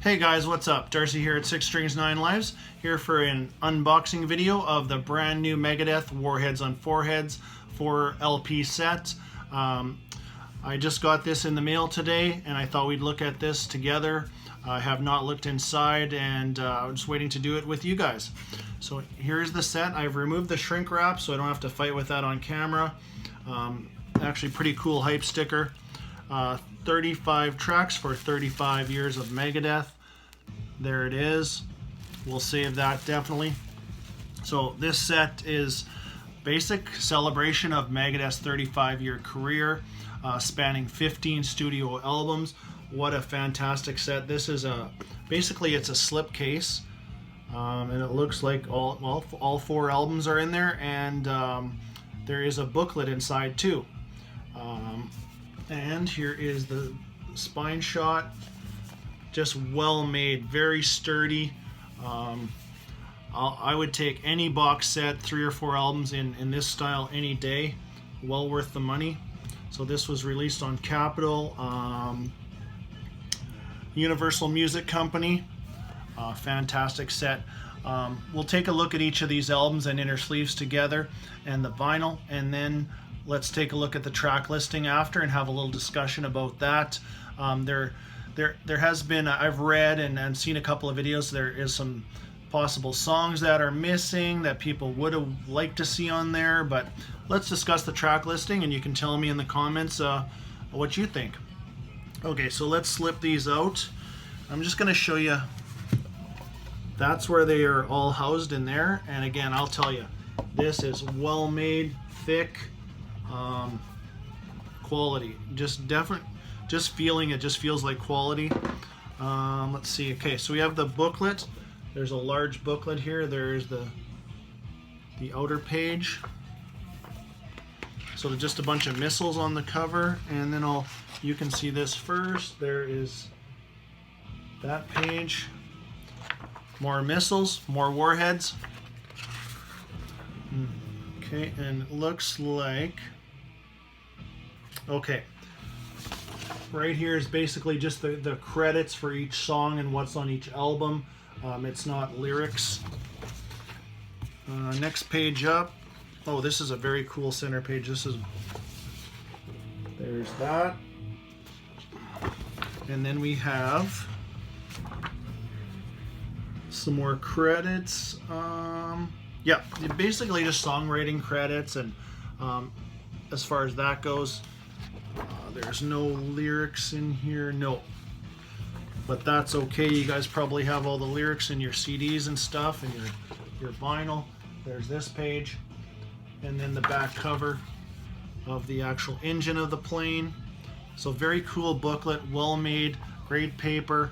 Hey guys, what's up? Darcy here at 6 Strings 9 Lives, here for an unboxing video of the brand new Megadeth Warheads on Foreheads 4 LP set. I just got this in the mail today and I thought we'd look at this together. I have not looked inside and I'm just waiting to do it with you guys. So here's the set. I've removed the shrink wrap so I don't have to fight with that on camera. Actually pretty cool hype sticker. 35 tracks for 35 years of Megadeth. There it is. We'll save that definitely. So this set is basic celebration of Megadeth's 35-year career, spanning 15 studio albums. What a fantastic set. This is basically it's a slip case, and it looks like all 4 albums are in there, and there is a booklet inside too. And here is the spine shot. Just well made, very sturdy. I would take any box set, 3 or 4 albums in this style any day. Well worth the money. So this was released on Capitol, Universal Music Company. Fantastic set. We'll take a look at each of these albums and inner sleeves together and the vinyl, and then let's take a look at the track listing after and have a little discussion about that. There has been, I've read and seen a couple of videos, there is some possible songs that are missing that people would have liked to see on there, but let's discuss the track listing and you can tell me in the comments what you think. Okay, so let's slip these out. I'm just going to show you, that's where they are all housed in there, and again, I'll tell you, this is well made, thick, quality, just feeling it just feels like quality. Let's see. Okay, so we have the booklet. There's a large booklet here. There's the outer page. So just a bunch of missiles on the cover, and then you can see this first. There is that page. More missiles, more warheads. Okay, and it looks like, okay, right here is basically just the credits for each song and what's on each album. It's not lyrics. Next page up. Oh, this is a very cool center page. There's that. And then we have some more credits. Yeah, basically just songwriting credits, and as far as that goes, there's no lyrics in here, no. But that's okay. You guys probably have all the lyrics in your CDs and stuff, and your vinyl. There's this page, and then the back cover of the actual engine of the plane. So very cool booklet, well made, great paper.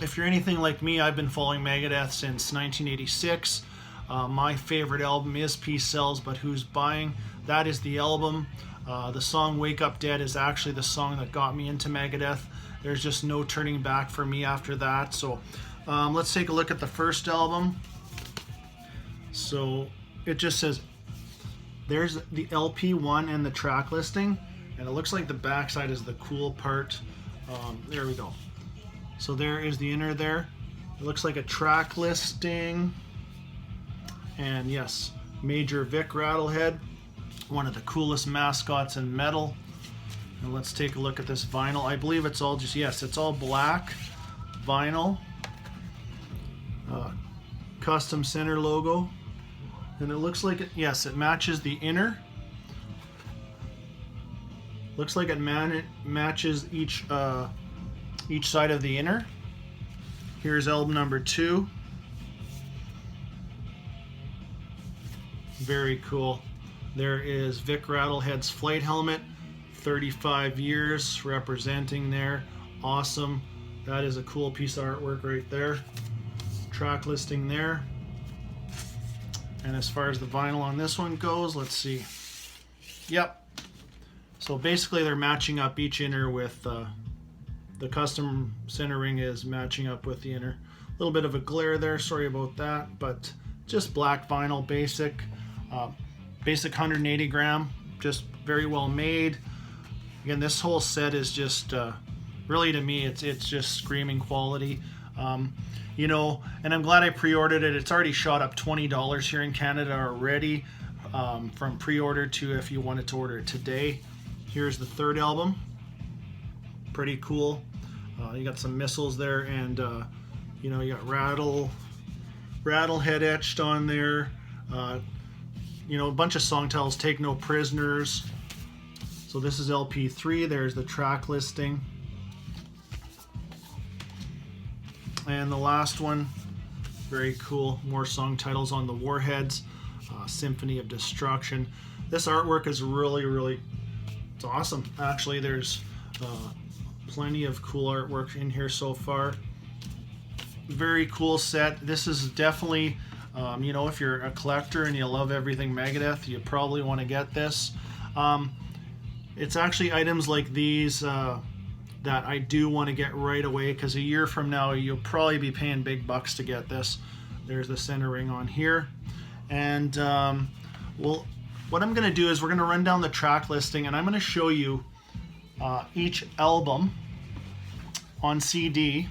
If you're anything like me, I've been following Megadeth since 1986. My favorite album is Peace Sells, but Who's Buying? That is the album. The song Wake Up Dead is actually the song that got me into Megadeth. There's just no turning back for me after that. So let's take a look at the first album. So it just says, there's the LP1 and the track listing, and it looks like the backside is the cool part. There we go. So there is the inner there. It looks like a track listing. And yes, Major Vic Rattlehead, one of the coolest mascots in metal. And let's take a look at this vinyl. I believe it's all just, yes, it's all black vinyl. Custom center logo. And it looks like it, yes, it matches the inner. Looks like it matches each side of the inner. Here's album number 2. Very cool. There is Vic Rattlehead's flight helmet, 35 years representing there. Awesome. That is a cool piece of artwork right there. Track listing there. And as far as the vinyl on this one goes, let's see. Yep. So basically they're matching up each inner with the custom center ring is matching up with the inner. A little bit of a glare there, sorry about that, but just black vinyl, basic 180 gram, just very well made. Again, this whole set is just really, to me, it's just screaming quality. You know, and I'm glad I pre-ordered it. It's already shot up $20 here in Canada already, from pre-order to if you wanted to order it today. Here's the third album. Pretty cool. You got some missiles there, and you know, you got Rattlehead etched on there. You know, a bunch of song titles. Take No Prisoners. So this is LP3. There's the track listing. And the last one, very cool. More song titles on the Warheads. Symphony of Destruction. This artwork is really, it's awesome. Actually, there's plenty of cool artwork in here so far. Very cool set. This is definitely, you know, if you're a collector and you love everything Megadeth, you probably want to get this. It's actually items like these that I do want to get right away, because a year from now you'll probably be paying big bucks to get this. There's the center ring on here. And well, what I'm going to do is we're going to run down the track listing, and I'm going to show you each album on CD.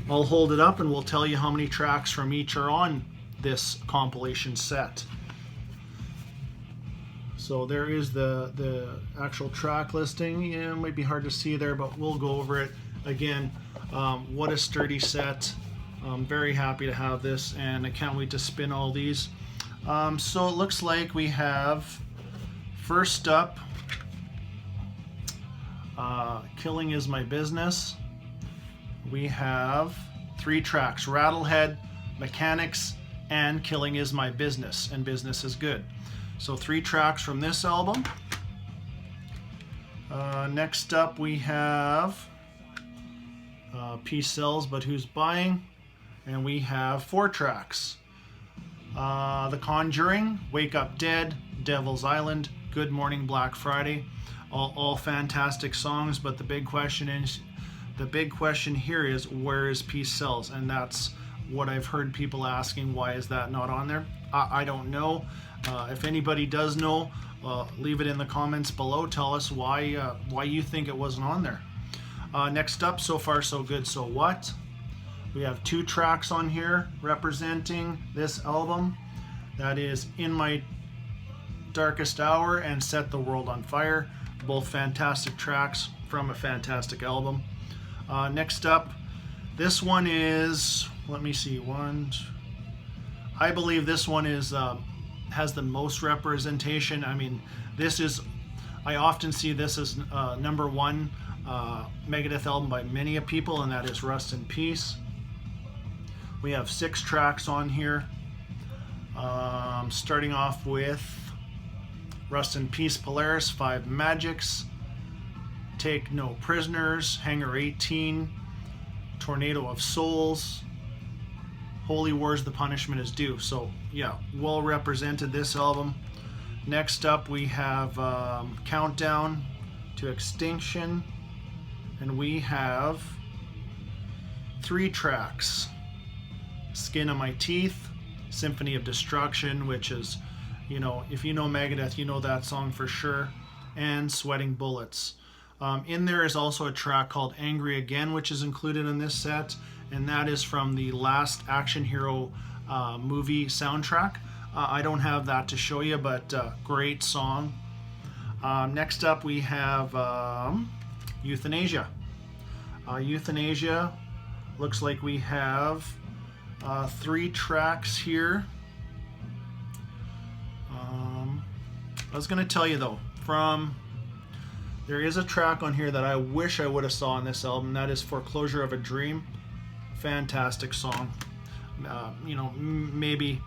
I'll hold it up and we'll tell you how many tracks from each are on this compilation set. So there is the actual track listing. Yeah, it might be hard to see there, but we'll go over it again. What a sturdy set. I'm very happy to have this, and I can't wait to spin all these. So it looks like we have, first up, Killing Is My Business. We have 3 tracks: Rattlehead, Mechanics, and Killing Is My Business, and Business Is Good. So 3 tracks from this album. Next up we have Peace Sells But Who's Buying, and we have 4 tracks. The Conjuring, Wake Up Dead, Devil's Island, Good Morning Black Friday. All fantastic songs, but the big question here is, where is Peace Sells? And that's what I've heard people asking. Why is that not on there? I don't know. If anybody does know, leave it in the comments below. Tell us why you think it wasn't on there. Next up, So Far So Good So What. We have 2 tracks on here representing this album. That is In My Darkest Hour and Set the World on Fire. Both fantastic tracks from a fantastic album. Next up, this one is, let me see, I believe this one is has the most representation. I mean, I often see this as number 1 Megadeth album by many people, and that is Rust in Peace. We have 6 tracks on here, starting off with Rust in Peace, Polaris, 5 Magics, Take No Prisoners, Hangar 18, Tornado of Souls, Holy Wars, The Punishment Is Due. So yeah, well represented, this album. Next up we have Countdown to Extinction, and we have 3 tracks: Skin on My Teeth, Symphony of Destruction, which is, you know, if you know Megadeth, you know that song for sure, and Sweating Bullets. In there is also a track called Angry Again, which is included in this set, and that is from the last Action Hero movie soundtrack. I don't have that to show you, but great song. Next up we have Euthanasia. Euthanasia, looks like we have 3 tracks here. I was going to tell you though, there is a track on here that I wish I would have saw on this album. That is Foreclosure of a Dream. Fantastic song. You know, maybe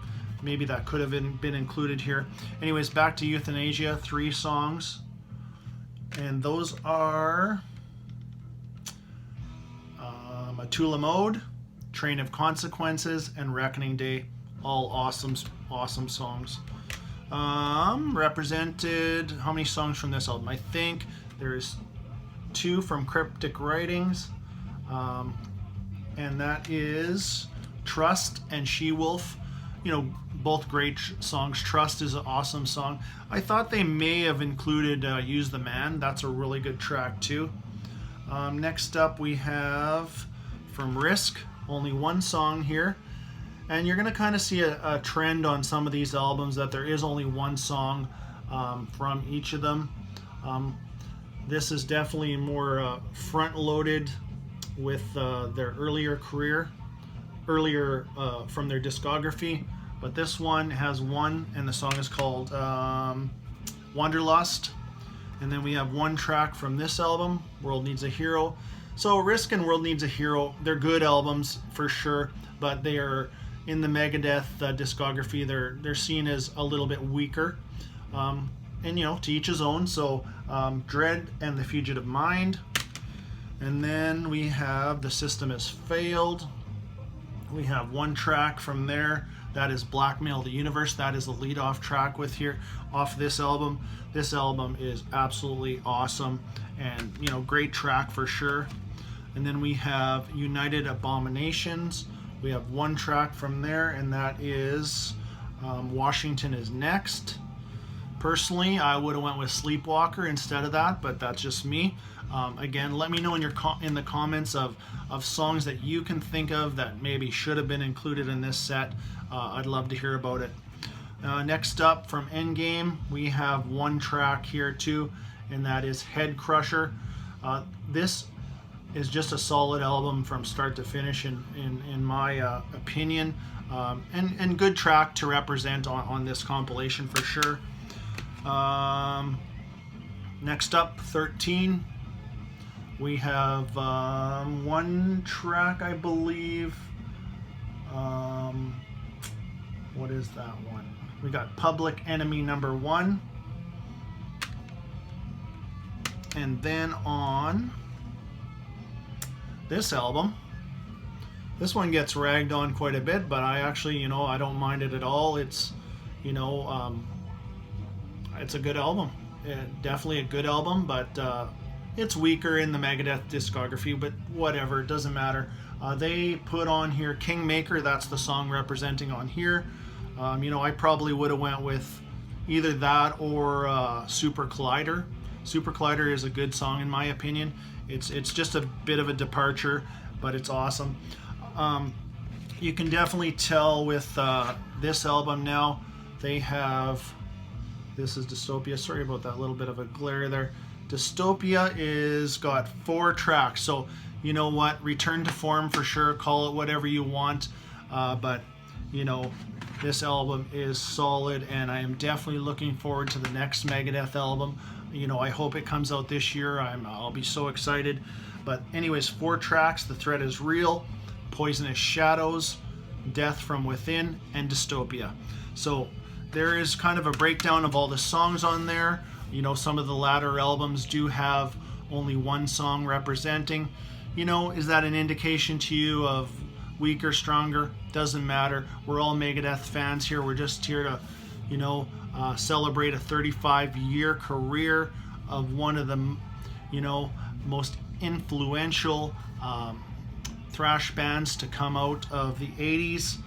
that could have been included here. Anyways, back to Euthanasia. 3 songs, and those are Atula Mode, Train of Consequences, and Reckoning Day. All awesome songs. Represented, how many songs from this album? I think there's 2 from Cryptic Writings, and that is Trust and She-Wolf. You know, both great songs. Trust is an awesome song. I thought they may have included Use the Man. That's a really good track too. Next up we have from Risk, only one song here. And you're going to kind of see a trend on some of these albums that there is only one song from each of them. This is definitely more front-loaded with their earlier career, from their discography. But this one has one, and the song is called Wanderlust. And then we have one track from this album, World Needs a Hero. So Risk and World Needs a Hero, they're good albums for sure, but they are in the Megadeth discography. They're seen as a little bit weaker, and you know, to each his own. So Dread and the Fugitive Mind, and then we have The System Has Failed. We have one track from there. That is Blackmail the Universe. That is the lead-off track off this album. This album is absolutely awesome, and you know, great track for sure. And then we have United Abominations. We have one track from there, and that is Washington Is Next. Personally, I would have went with Sleepwalker instead of that, but that's just me. Again, let me know in the comments of songs that you can think of that maybe should have been included in this set. I'd love to hear about it. Next up from Endgame, we have one track here too, and that is Head Crusher. This is just a solid album from start to finish in my opinion, and good track to represent on this compilation for sure. Next up, 13. We have one track, I believe. What is that one? We got Public Enemy number 1. And then on this album, this one gets ragged on quite a bit, but I actually, you know, I don't mind it at all. It's, you know, it's a good album. Definitely a good album, but it's weaker in the Megadeth discography, but whatever, it doesn't matter. They put on here Kingmaker. That's the song representing on here. You know, I probably would have went with either that or Super Collider. Super Collider is a good song in my opinion. It's just a bit of a departure, but it's awesome. You can definitely tell with this album now, they have, this is Dystopia. Sorry about that little bit of a glare there. Dystopia is got 4 tracks, so you know what, return to form for sure, call it whatever you want, but you know, this album is solid, and I am definitely looking forward to the next Megadeth album. You know, I hope it comes out this year. I'll be so excited. But anyways, 4 tracks. The Threat Is Real, Poisonous Shadows, Death From Within, and Dystopia. So there is kind of a breakdown of all the songs on there. You know, some of the latter albums do have only one song representing. You know, is that an indication to you of weaker, stronger? Doesn't matter. We're all Megadeth fans here. We're just here to, you know, celebrate a 35-year career of one of the, you know, most influential thrash bands to come out of the 80s.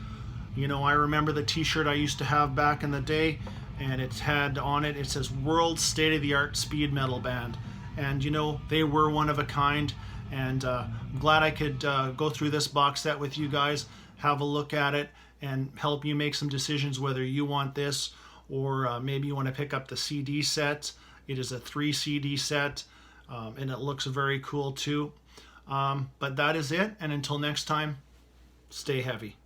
You know, I remember the t-shirt I used to have back in the day, and it's had on it, it says World State-of-the-Art Speed Metal Band. And you know, they were one of a kind, and I'm glad I could go through this box set with you guys, have a look at it, and help you make some decisions whether you want this or maybe you want to pick up the CD set. It is a 3 CD set, and it looks very cool too. But that is it, and until next time, stay heavy.